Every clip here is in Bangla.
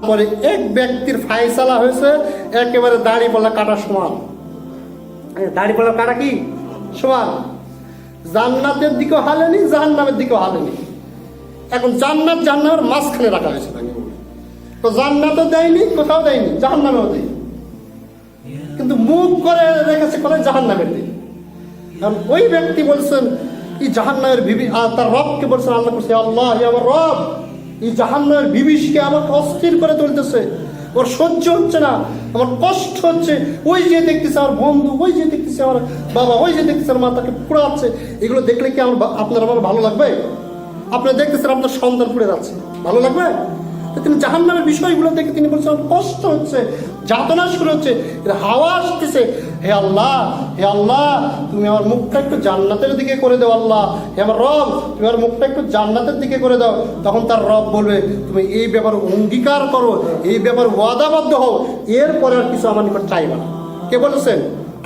পরে এক ব্যক্তির ফায়সালা হয়েছে একেবারে দাড়িপাল্লা কাটা সমান। দাড়িপাল্লা কাটা কি সমান, জান্নাতের দিকেও হালেনি জাহান্নামের দিকেও হালেনি। এখন জান্নাত জাহান্নামের মাঝখানে রাখা হয়েছে তাকে, তো জান্নাতও দেয়নি কোথাও দেয়নি, জাহান্নামেও দেয়নি, কিন্তু মুখ করে রেখেছে কোথায় জাহান্নামের দিকে। কারণ ওই ব্যক্তি বলছেন এই জাহান্নামের বিবি, তার রবকে বলছেন, আল্লাহ করছে আল্লাহ আমার রব এই জাহান্নামের বিবিশকে আমাকে অস্থির করে তুলতেছে, ওর সহ্য হচ্ছে না, আমার কষ্ট হচ্ছে। ওই যে দেখতেছে আমার বন্ধু, ওই যে দেখতেছে আমার বাবা, ওই যে দেখতেছে আমার মাথাকে পোড়াচ্ছে, এগুলো দেখলে কি আপনার আমার ভালো লাগবে? আপনি দেখতেছেন আপনার সন্তান পুড়ে যাচ্ছে, ভালো লাগবে? তিনি জাহান্নামের বিষয়গুলো দেখে তিনি বলছেন কষ্ট হচ্ছে, যাতনা শুরু হচ্ছে, হাওয়া আসতেছে, হে আল্লাহ তুমি আমার মুখটা একটু জান্নাতের দিকে করে দাও, আল্লাহ হে আমার রব তুমি আমার মুখটা একটু জান্নাতের দিকে করে দাও। তখন তার রব বলবে তুমি এই ব্যাপারে অঙ্গীকার করো, এই ব্যাপারে ওয়াদাবদ্ধ হও, এরপরে আর কিছু আমার নিকট চাইবা না। কে বলতেছেন?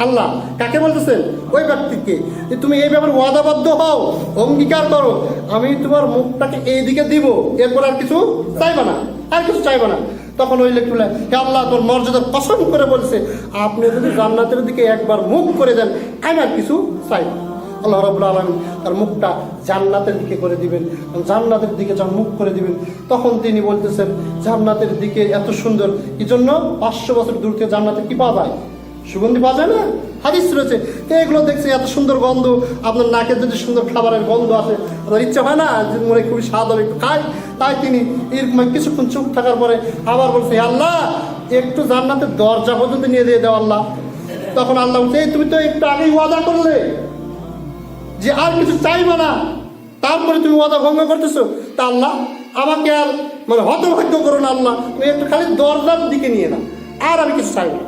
আল্লাহ। কাকে বলতেছেন? ওই ব্যক্তিকে, যে তুমি এই ব্যাপারে ওয়াদাবদ্ধ হও, অঙ্গীকার করো, আমি তোমার মুখটাকে এই দিকে দিব, এরপর আর কিছু চাইবা না, আর কিছু চাইবা না। তখন ওই লোক বলে হে আল্লাহ তোর মর্যাদার কসম করে বলছে আপনি যদি জান্নাতের দিকে একবার মুখ করে দেন আমি আর কিছু চাই না। আল্লাহ রাব্বুল আলামিন তার মুখটা জান্নাতের দিকে করে দিবেন। জান্নাতের দিকে যখন মুখ করে দিবেন তখন তিনি বলতেছেন জান্নাতের দিকে এত সুন্দর, এই জন্য 500 বছর দূর থেকে জান্নাতের কি পাওয়া যায়? সুগন্ধি পাওয়া যায় না? হাদিস রয়েছে। এগুলো দেখছে এত সুন্দর গন্ধ, আপনার নাকের যদি সুন্দর খাবারের গন্ধ আসে আপনার ইচ্ছা হয় না মনে খুবই স্বাদ হবে একটু খাই? তাই তিনি এরকম কিছুক্ষণ চুপ থাকার পরে আবার বলছে আল্লাহ একটু জান্নাতের দরজা পর্যন্ত নিয়ে দিয়ে দাও আল্লাহ। তখন আল্লাহ বলছে তুমি তো একটু আগেই ওয়াদা করলে যে আর কিছু চাইবে না, তারপরে তুমি ওয়াদা ভঙ্গ করতেছো। তা আল্লাহ আমাকে আর হতভাগ্য করো না আল্লাহ, তুমি একটু খালি দরজার দিকে নিয়ে না, আর আমি কিছু চাইব না।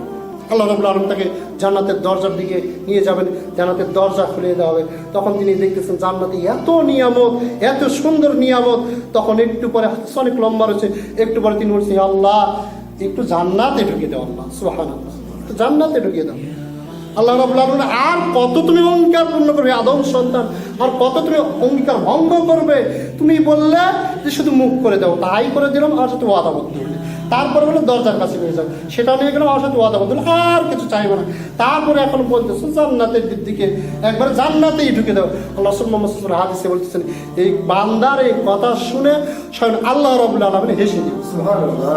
আল্লাহ রাব্বুল আলামিন তাকে জান্নাতের দরজার দিকে নিয়ে যাবেন, জান্নাতের দরজা খুলে দেওয়া হবে। তখন তিনি দেখতেছেন জান্নাতে এত নিয়ামত, এত সুন্দর নিয়ামত। তখন একটু পরে অনেক লম্বা রয়েছে, একটু পরে তিনি বলছেন আল্লাহ একটু জান্নাতে ঢুকিয়ে দাও আল্লাহ, সুবহানাল্লাহ, জান্নাতে ঢুকিয়ে দাও। আল্লাহ রাব্বুল আলামিন আর কত তুমি অঙ্গীকার পূর্ণ করবে আদম সন্তান, আর কত তুমি অঙ্গীকার ভঙ্গ করবে? তুমি বললে যে শুধু মুখ করে দাও, তাই করে দিলাম, আর সাথে ওয়াদাবদ্ধ হলে। তারপরে বলে দরজার কাছে নিয়ে যাও, সেটা নিয়ে গেলাম, আমার সাথে ওয়াদাবদ্ধ হলো, আর কিছু চাইবে না। তারপরে এখন বলতেছে জান্নাতের দিকে একবার জান্নাতেই ঢুকে দাও। আল্লাহ মুহাম্মদ সাল্লাল্লাহু আলাইহি হাদিসে বলতেছেন এই বান্দার এই কথা শুনে স্বয়ং আল্লাহ রাব্বুল আলামিন হেসে দিবেন, সুবহানাল্লাহ।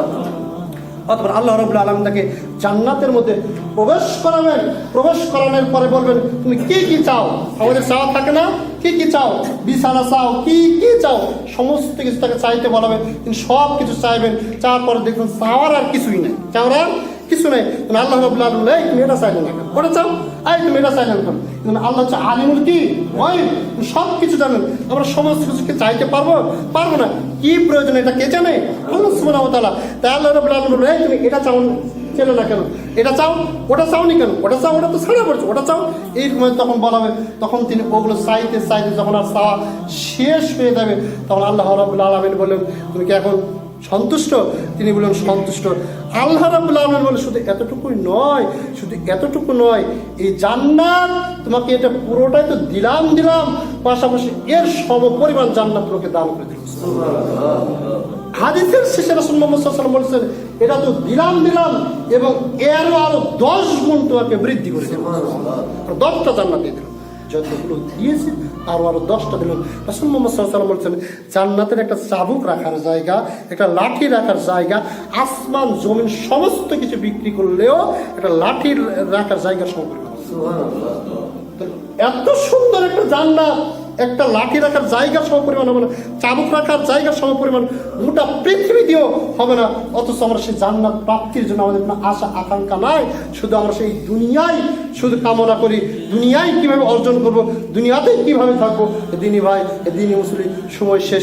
অথবা আল্লাহ রাব্বুল আলামিন তাকে জান্নাতের মধ্যে প্রবেশ করাবেন, প্রবেশ করানোর পরে বলবেন তুমি কি কি চাও? আমাদের চাওয়া থাকে না, কি কি চাও? বিছানা চাও, কি কি চাও? সমস্ত কিছু তাকে চাইতে বলাবে, তিনি সব কিছু চাইবেন। চাওয়ার পরে দেখবেন চাওয়ার আর কিছুই নেই, চাওয়ার আর কিছু নেই। আল্লাহ রাব্বুল আলামিন এই তুমি এটা চাইলে না কেন, ওটা চাও, এই তুমি এটা চাইলে না কেন? কিন্তু আল্লাহ হচ্ছে আলিমুল কি ওই সব কিছু জানেন। আমরা সমস্ত কিছুকে চাইতে পারবো না, কি প্রয়োজন এটা কে জানে? আল্লাহ সুবহানাহু ওয়া তাআলা। তাই আল্লাহ রাব্বুল আলামিন বলে এই তুমি এটা চাও চেলো না কেন, এটা চাও, ওটা চাওনি কেন, ওটা চাও, ওটা তো ছাড়া পড়ছে, ওটা চাও। এই তখন বলা হবে, তখন তিনি ওগুলো চাইতে চাইতে যখন আর চাওয়া শেষ হয়ে যাবে তখন আল্লাহ রাব্বুল আলামিন বললেন তুমি কি এখন সন্তুষ্ট? তিনি বললেন সন্তুষ্ট। আল্লাহ রাব্বুল আলামিন বলে শুধু এতটুকুই নয়, শুধু এতটুকু নয়, এই জান্নাত তোমাকে এটা পুরোটাই তো দিলাম, পাশাপাশি এর সমপরিমাণ জান্নাত তোমাকে দান করে দিলাম। হাদিসের শেষে রাসূল মুহাম্মদ সাল্লাল্লাহু আলাইহি ওয়াসাল্লাম বলেছেন এটা তো দিলাম এবং এরও আরো 10 গুণ তোমাকে বৃদ্ধি করে দিলাম, 10টা জান্নাত দিয়ে দিলাম, যতগুলো দিয়েছি আরো 10টা দিলাম। রাসূল মুহাম্মদ সাল্লাল্লাহু আলাইহি ওয়াসাল্লাম বলছেন জান্নাতের একটা চাবুক রাখার জায়গা, একটা লাঠি রাখার জায়গা, আসমান জমিন সমস্ত কিছু বিক্রি করলেও একটা লাঠি রাখার জায়গা সম্পর্কে। এত সুন্দর একটা জান্নাত, একটা লাঠি রাখার জায়গার সমপরিমাণ হবে না, চাবুক রাখার জায়গার সমপরিমাণ গোটা পৃথিবীতেও হবে না। অথচ আমরা সেই জান্নাত প্রাপ্তির জন্য আমাদের কোনো আশা আকাঙ্ক্ষা নাই, শুধু আমরা সেই দুনিয়ায় শুধু কামনা করি, দুনিয়ায় কিভাবে অর্জন করব, দুনিয়াতেই কিভাবে থাকবো। দিনী ভাই, দিনী মুসলিম, সময় শেষ।